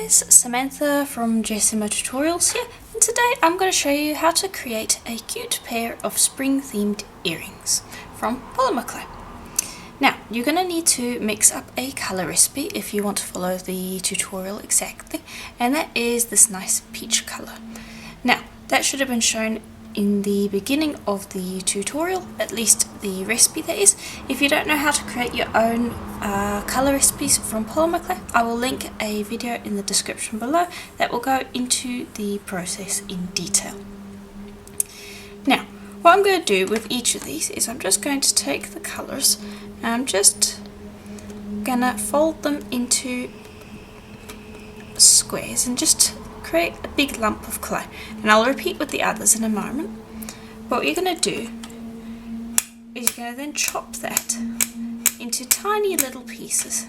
guys, Samantha from JSMO Tutorials here, and today I'm going to show you how to create a cute pair of spring themed earrings from polymer clay. Now, you're going to need to mix up a colour recipe if you want to follow the tutorial exactly, and that is this nice peach colour. Now, that should have been shown in the beginning of the tutorial, at least the recipe that is. If you don't know how to create your own colour recipes from polymer clay, I will link a video in the description below that will go into the process in detail. Now, what I'm going to do with each of these is I'm just going to take the colours and I'm just going to fold them into squares and just create a big lump of clay, and I'll repeat with the others in a moment. But what you're going to do is you're going to then chop that into tiny little pieces,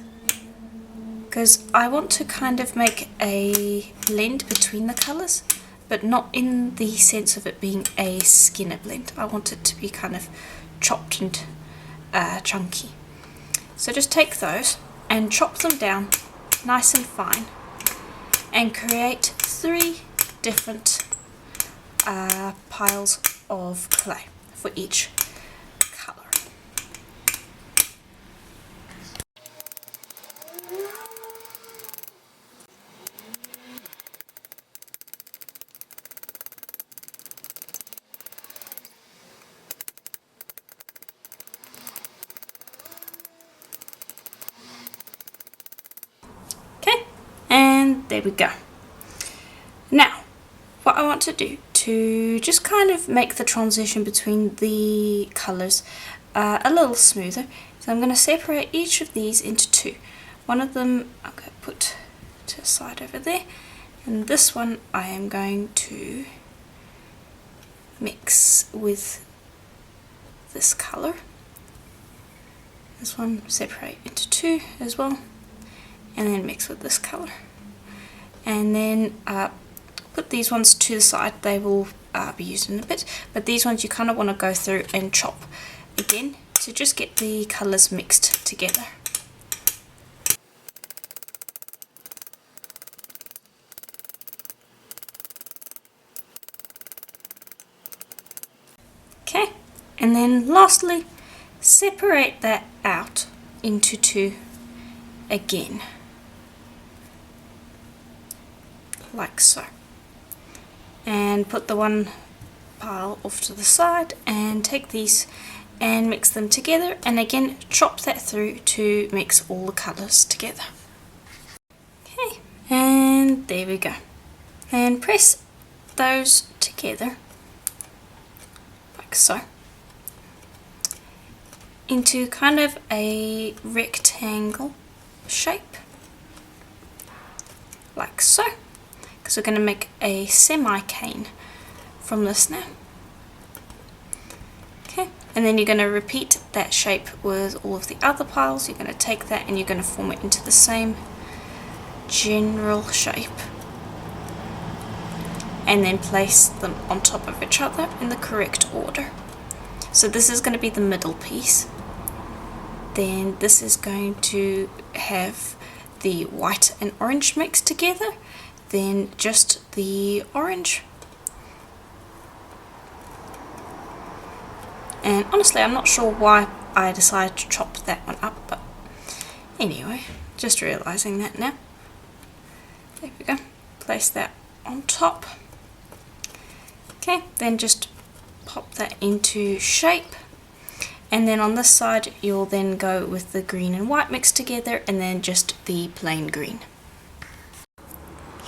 because I want to kind of make a blend between the colours, but not in the sense of it being a skinner blend. I want it to be kind of chopped and chunky. So just take those and chop them down nice and fine and create 3 different piles of clay for each colour. Okay, and there we go. Now, what I want to do to just kind of make the transition between the colours a little smoother, so I'm going to separate each of these into 2. One of them I'm going to put to the side over there, and this one I am going to mix with this colour. This one separate into 2 as well, and then mix with this colour. And then put these ones to the side, they will be used in a bit, but these ones you kind of want to go through and chop again to just get the colours mixed together. Okay, and then lastly, separate that out into 2 again, like so. And put the one pile off to the side and take these and mix them together, and again chop that through to mix all the colours together. Okay, and there we go. And press those together like so into kind of a rectangle shape, like so. So we're going to make a semi-cane from this now. Okay, and then you're going to repeat that shape with all of the other piles. You're going to take that and you're going to form it into the same general shape, and then place them on top of each other in the correct order. So this is going to be the middle piece. Then this is going to have the white and orange mixed together. Then just the orange. And honestly, I'm not sure why I decided to chop that one up, but anyway, just realizing that now. There we go. Place that on top. Okay, then just pop that into shape. And then on this side, you'll then go with the green and white mixed together, and then just the plain green.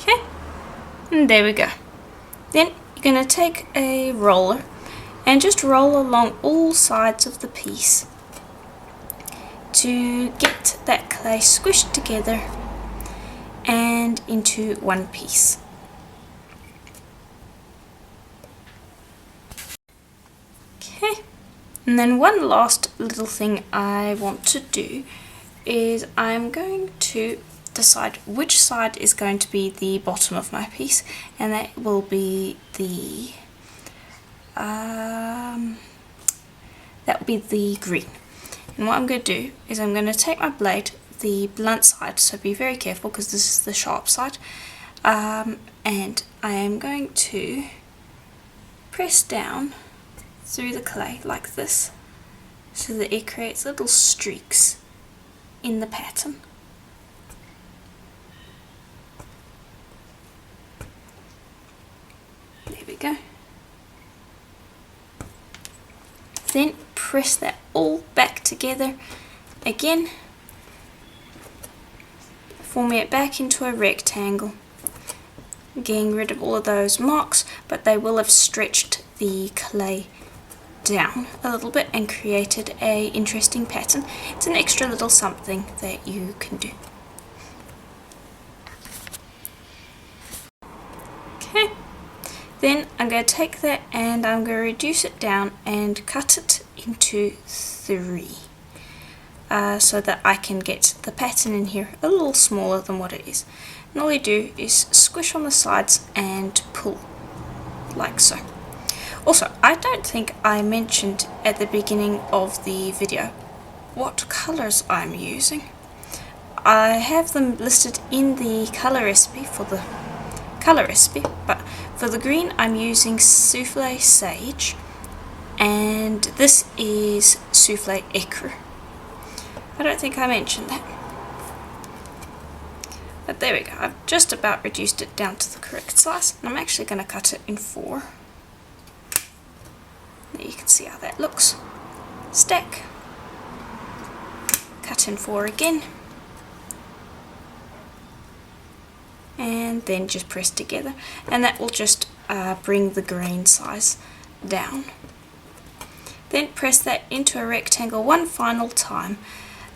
Okay, and there we go. Then you're going to take a roller and just roll along all sides of the piece to get that clay squished together and into one piece. Okay, and then one last little thing I want to do is I'm going to decide which side is going to be the bottom of my piece, and that will be the green. And what I'm going to do is I'm going to take my blade, the blunt side, so be very careful because this is the sharp side. And I am going to press down through the clay like this so that it creates little streaks in the pattern. There we go. Then press that all back together again, forming it back into a rectangle, getting rid of all of those marks, but they will have stretched the clay down a little bit and created a interesting pattern. It's an extra little something that you can do. Okay, then I'm going to take that and I'm going to reduce it down and cut it into 3 so that I can get the pattern in here a little smaller than what it is. And all you do is squish on the sides and pull like so. Also, I don't think I mentioned at the beginning of the video what colours I'm using. I have them listed in the colour recipe but for the green I'm using Souffle Sage, and this is Souffle Ecru. I don't think I mentioned that. But there we go, I've just about reduced it down to the correct size, and I'm actually going to cut it in 4. There you can see how that looks. Stack, cut in 4 again, and then just press together, and that will just bring the green size down. Then press that into a rectangle one final time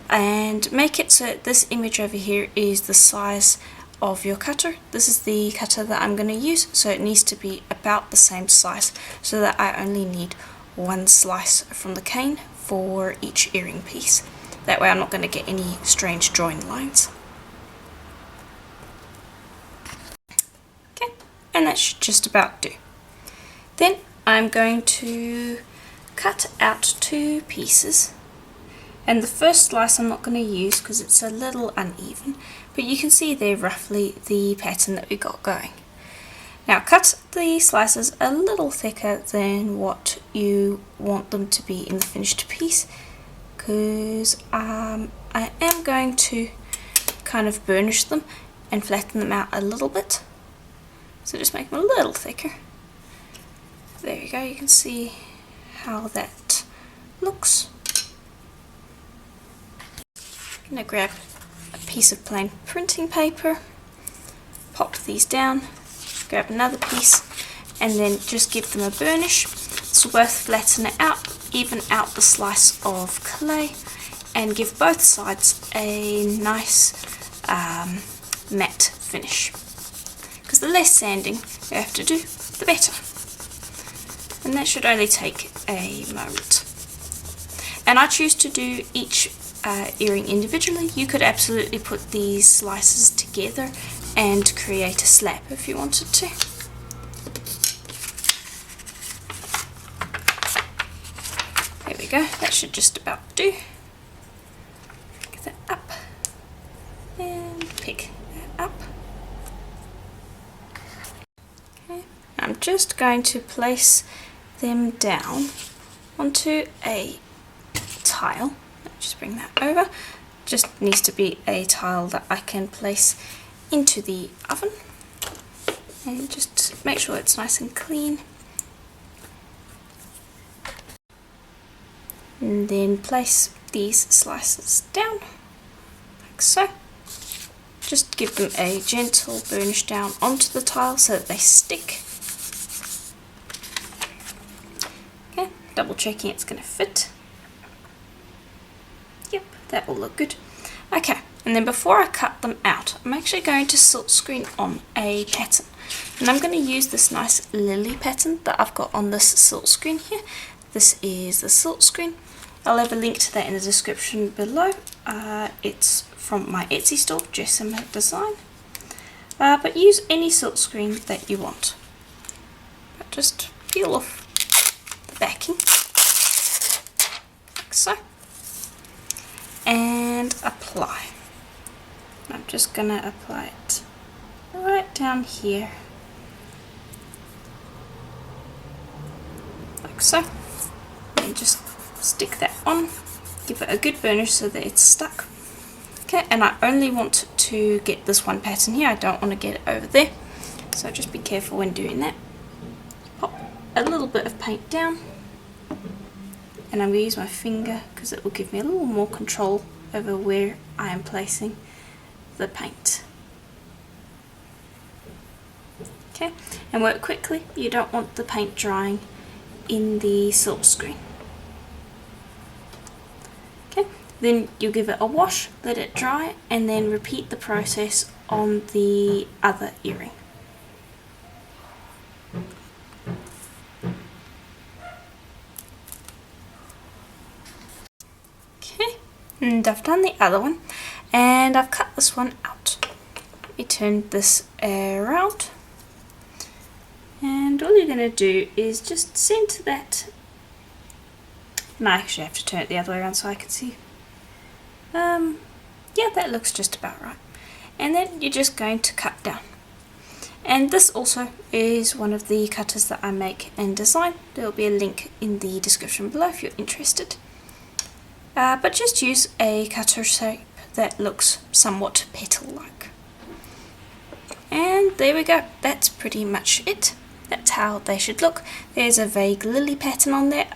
and make it so that this image over here is the size of your cutter. This is the cutter that I'm going to use, so it needs to be about the same size so that I only need 1 slice from the cane for each earring piece. That way I'm not going to get any strange join lines. Okay, and that should just about do. Then I'm going to cut out 2 pieces, and the first slice I'm not going to use because it's a little uneven, but you can see there roughly the pattern that we got going. Now cut the slices a little thicker than what you want them to be in the finished piece, because I am going to kind of burnish them and flatten them out a little bit, so just make them a little thicker. There you go, you can see how that looks. I'm going to grab a piece of plain printing paper, pop these down, grab another piece, and then just give them a burnish. It's worth flatten it out, even out the slice of clay, and give both sides a nice matte finish. Because the less sanding you have to do, the better. And that should only take a moment. And I choose to do each earring individually. You could absolutely put these slices together and create a slap if you wanted to. There we go, that should just about do. Get that up and pick that up. Okay, I'm just going to place them down onto a tile. Just bring that over. Just needs to be a tile that I can place into the oven, and just make sure it's nice and clean, and then place these slices down like so. Just give them a gentle burnish down onto the tile so that they stick. Okay, double checking it's going to fit. Yep, that will look good. Okay, and then before I cut them out, I'm actually going to silk screen on a pattern. And I'm going to use this nice lily pattern that I've got on this silk screen here. This is the silk screen. I'll have a link to that in the description below. It's from my Etsy store, Jessima Design. But use any silk screen that you want. But just peel off the backing, like so, and apply. I'm just going to apply it right down here, like so, and just stick that on, give it a good burnish so that it's stuck. Okay, and I only want to get this one pattern here, I don't want to get it over there, so just be careful when doing that. Pop a little bit of paint down, and I'm going to use my finger because it will give me a little more control over where I am placing the paint. Okay, and work quickly, you don't want the paint drying in the silk screen. Okay, then you give it a wash, let it dry, and then repeat the process on the other earring. Okay, and I've done the other one, and I've cut this one out. Let me turn this around, and all you're going to do is just center that. No, I actually have to turn it the other way around so I can see. Yeah, that looks just about right. And then you're just going to cut down. And this also is one of the cutters that I make and design. There will be a link in the description below if you're interested. But just use a cutter shape that looks somewhat petal-like. And there we go, that's pretty much it. That's how they should look. There's a vague lily pattern on there.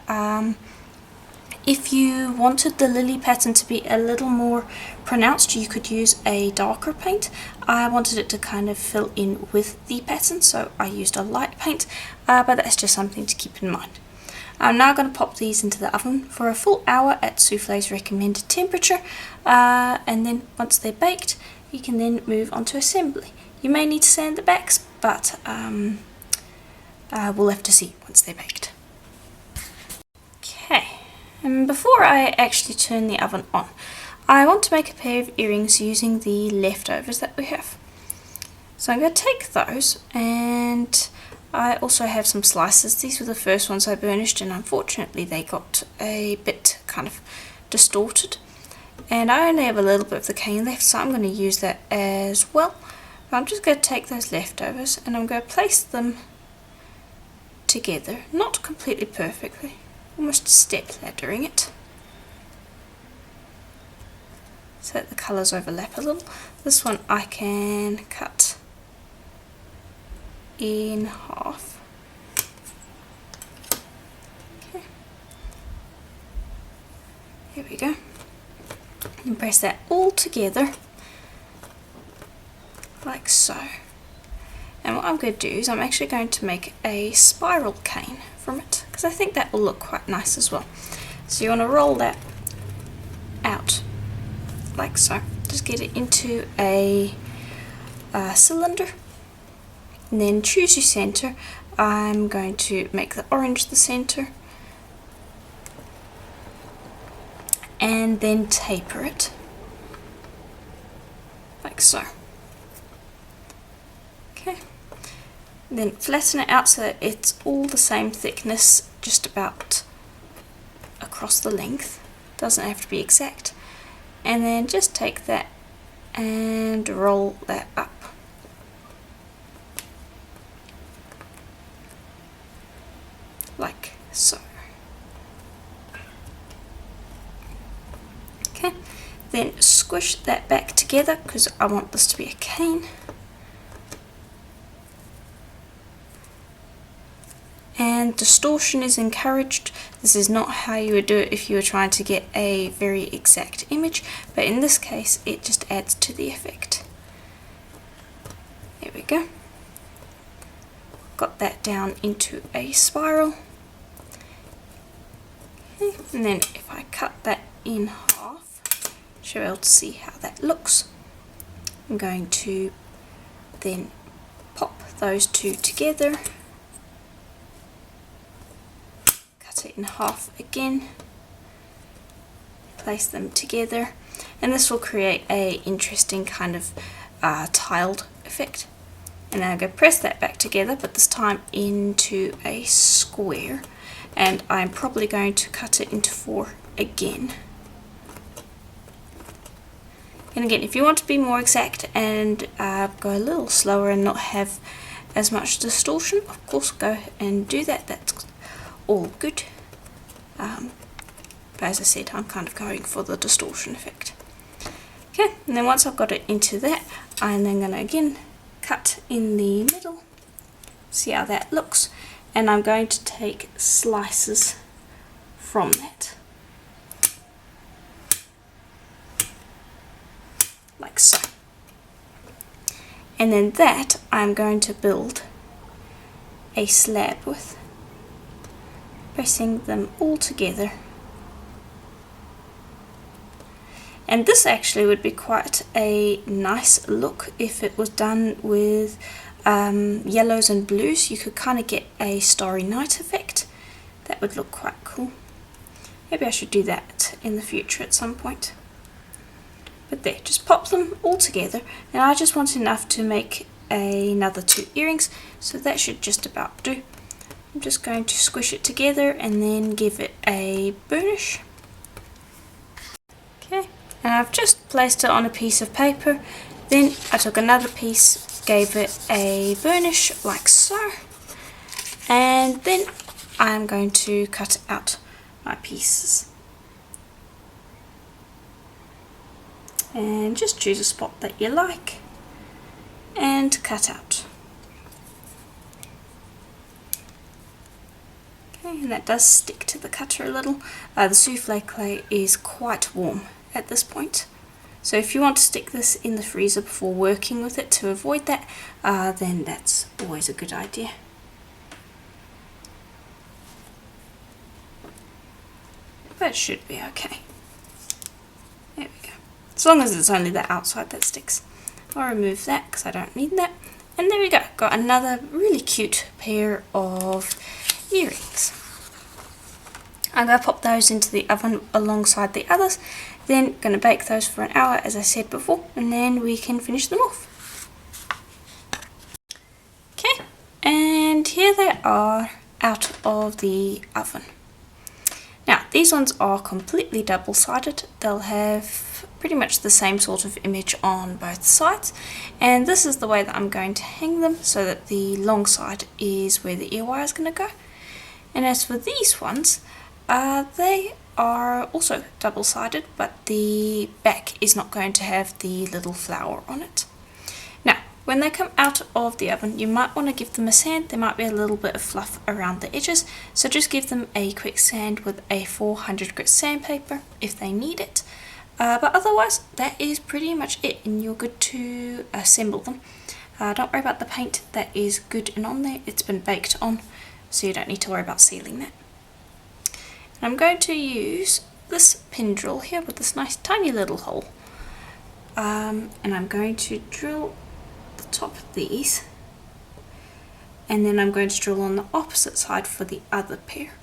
If you wanted the lily pattern to be a little more pronounced, you could use a darker paint. I wanted it to kind of fill in with the pattern, so I used a light paint, but that's just something to keep in mind. I'm now going to pop these into the oven for a full hour at souffle's recommended temperature, and then once they're baked, you can then move on to assembly. You may need to sand the backs, but we'll have to see once they're baked. Okay. And before I actually turn the oven on, I want to make a pair of earrings using the leftovers that we have. So I'm going to take those, and I also have some slices. These were the first ones I burnished, and unfortunately they got a bit kind of distorted. And I only have a little bit of the cane left, so I'm going to use that as well. But I'm just going to take those leftovers and I'm going to place them together, not completely perfectly. Almost step laddering it so that the colours overlap a little. This one I can cut in half. Okay. Here we go. And press that all together like so. And what I'm going to do is I'm actually going to make a spiral cane from it, because I think that will look quite nice as well. So you want to roll that out like so. Just get it into a cylinder, and then choose your center. I'm going to make the orange the center, and then taper it like so. Okay. Then flatten it out so that it's all the same thickness, just about across the length. Doesn't have to be exact. And then just take that and roll that up. Like so. Okay, then squish that back together because I want this to be a cane. And distortion is encouraged. This is not how you would do it if you were trying to get a very exact image, but in this case it just adds to the effect. There we go. Got that down into a spiral. Okay. And then if I cut that in half, should be able to see how that looks. I'm going to then pop those two together. It in half again, place them together, and this will create a interesting kind of tiled effect. And now I'm going to press that back together, but this time into a square, and I'm probably going to cut it into 4 again. And again, if you want to be more exact and go a little slower and not have as much distortion, of course go and do that, that's all good. But as I said, I'm kind of going for the distortion effect. Okay, and then once I've got it into that, I'm then going to again cut in the middle, see how that looks, and I'm going to take slices from that, like so. And then that I'm going to build a slab with, pressing them all together. And this actually would be quite a nice look if it was done with yellows and blues. You could kind of get a Starry Night effect. That would look quite cool. Maybe I should do that in the future at some point. But there, just pop them all together. And I just want enough to make another 2 earrings, so that should just about do. I'm just going to squish it together and then give it a burnish. Okay. And I've just placed it on a piece of paper, then I took another piece, gave it a burnish like so, and then I'm going to cut out my pieces. And just choose a spot that you like and cut out. Okay, and that does stick to the cutter a little. The souffle clay is quite warm at this point, so if you want to stick this in the freezer before working with it to avoid that, then that's always a good idea. But it should be okay. There we go. As long as it's only the outside that sticks. I'll remove that because I don't need that. And there we go. Got another really cute pair of earrings. I'm going to pop those into the oven alongside the others, then going to bake those for an hour as I said before, and then we can finish them off. Okay, and here they are out of the oven. Now these ones are completely double-sided. They'll have pretty much the same sort of image on both sides, and this is the way that I'm going to hang them, so that the long side is where the ear wire is going to go. And as for these ones, they are also double-sided, but the back is not going to have the little flower on it. Now, when they come out of the oven, you might want to give them a sand. There might be a little bit of fluff around the edges, so just give them a quick sand with a 400 grit sandpaper if they need it. But otherwise, that is pretty much it, and you're good to assemble them. Don't worry about the paint, that is good and on there. It's been baked on, so you don't need to worry about sealing that. And I'm going to use this pin drill here with this nice tiny little hole, and I'm going to drill the top of these, and then I'm going to drill on the opposite side for the other pair.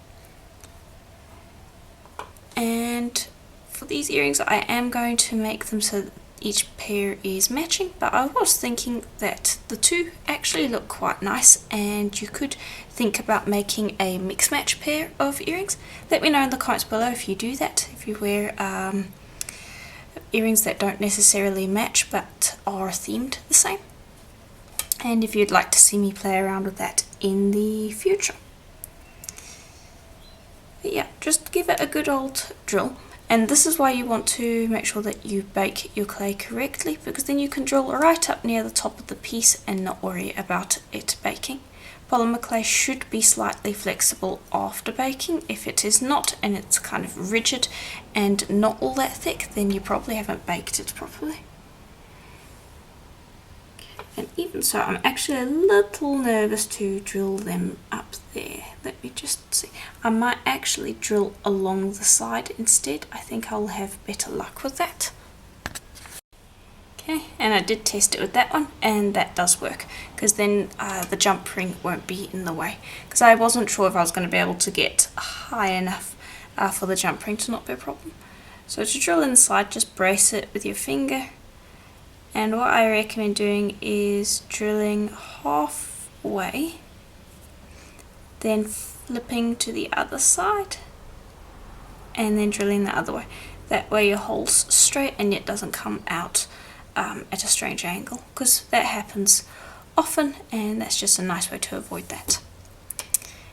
And for these earrings I am going to make them so that each pair is matching, but I was thinking that the two actually look quite nice, and you could think about making a mix match pair of earrings. Let me know in the comments below if you do that, if you wear earrings that don't necessarily match but are themed the same, and if you'd like to see me play around with that in the future. But yeah, just give it a good old drill. And this is why you want to make sure that you bake your clay correctly, because then you can drill right up near the top of the piece and not worry about it baking. Polymer clay should be slightly flexible after baking. If it is not, and it's kind of rigid and not all that thick, then you probably haven't baked it properly. And even so, I'm actually a little nervous to drill them up there. Let me just see. I might actually drill along the side instead. I think I'll have better luck with that. Okay, and I did test it with that one, and that does work, because then the jump ring won't be in the way. Because I wasn't sure if I was going to be able to get high enough for the jump ring to not be a problem. So to drill inside, just brace it with your finger. And what I recommend doing is drilling halfway, then flipping to the other side, and then drilling the other way. That way your hole's straight and it doesn't come out at a strange angle, because that happens often and that's just a nice way to avoid that.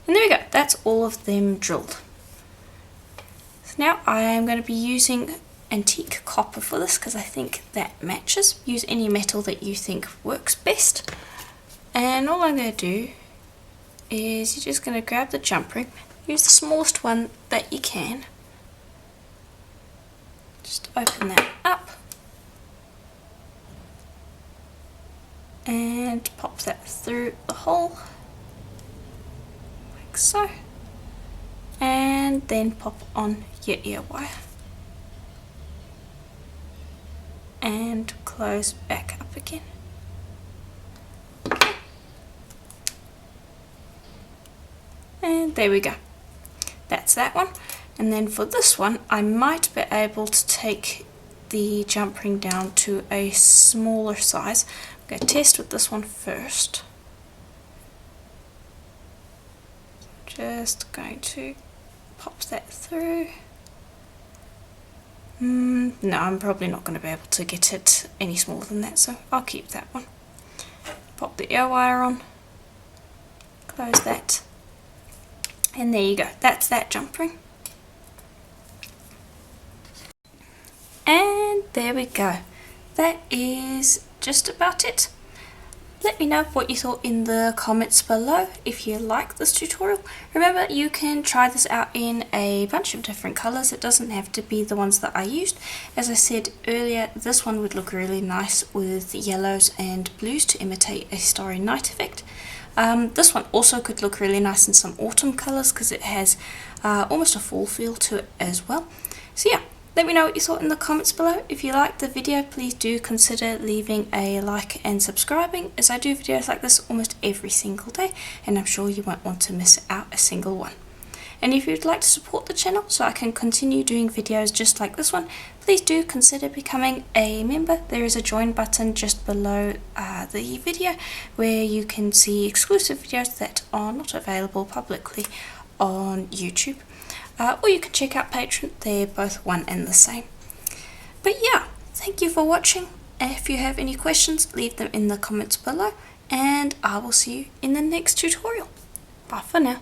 And there we go, that's all of them drilled. So now I am going to be using antique copper for this because I think that matches. Use any metal that you think works best. And all I'm going to do is you're just going to grab the jump ring, use the smallest one that you can. Just open that up and pop that through the hole like so, and then pop on your ear wire and close back up again. Okay. And there we go, that's that one. And then for this one I might be able to take the jump ring down to a smaller size. I'm going to test with this one first. Just going to pop that through. No, I'm probably not going to be able to get it any smaller than that, so I'll keep that one. Pop the ear wire on, close that, and there you go, that's that jump ring. And there we go, that is just about it. Let me know what you thought in the comments below if you like this tutorial. Remember, you can try this out in a bunch of different colours. It doesn't have to be the ones that I used. As I said earlier, this one would look really nice with yellows and blues to imitate a starry night effect. This one also could look really nice in some autumn colours because it has almost a fall feel to it as well. So yeah. Let me know what you thought in the comments below. If you liked the video, please do consider leaving a like and subscribing, as I do videos like this almost every single day, and I'm sure you won't want to miss out a single one. And if you'd like to support the channel so I can continue doing videos just like this one, please do consider becoming a member. There is a join button just below the video where you can see exclusive videos that are not available publicly on YouTube. Or you can check out Patreon, they're both one and the same. But yeah, thank you for watching. If you have any questions, leave them in the comments below, and I will see you in the next tutorial. Bye for now.